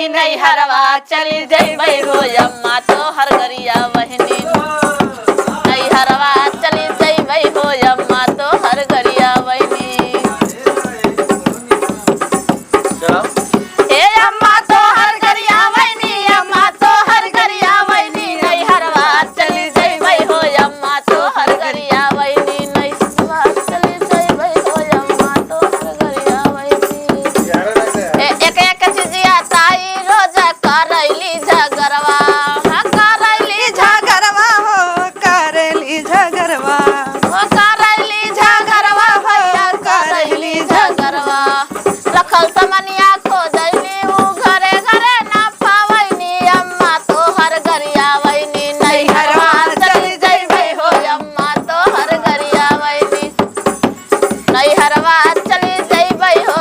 वहनी नैहरवा चली जइबै हो अम्मा तो हर गरिया वहनी नैहरवा चली जइबै हो अम्मा तो हर गरिया वहनी हे अम्मा तो हर गरिया वहनी अम्मा तो हर गरिया वहनी नैहरवा चली जइबै हो अम्मा तो हर गरिया वहनी नैहरवा चली जइबै हो अम्मा तो हर गरिया वहनी एक एक चिजिया ताई रोज करैली झगरवा करैली झगरवा हो करैली झगरवा हो करैली झगरवा भैया करैली झगरवा रखल समनिया खोजैली उ घरे घरे ना पावैनी अम्मा तो हर गरिया वैनी नैहरवा चली जइबै हो अम्मा तो हर गरिया वैनी नैहरवा चली जइबै हो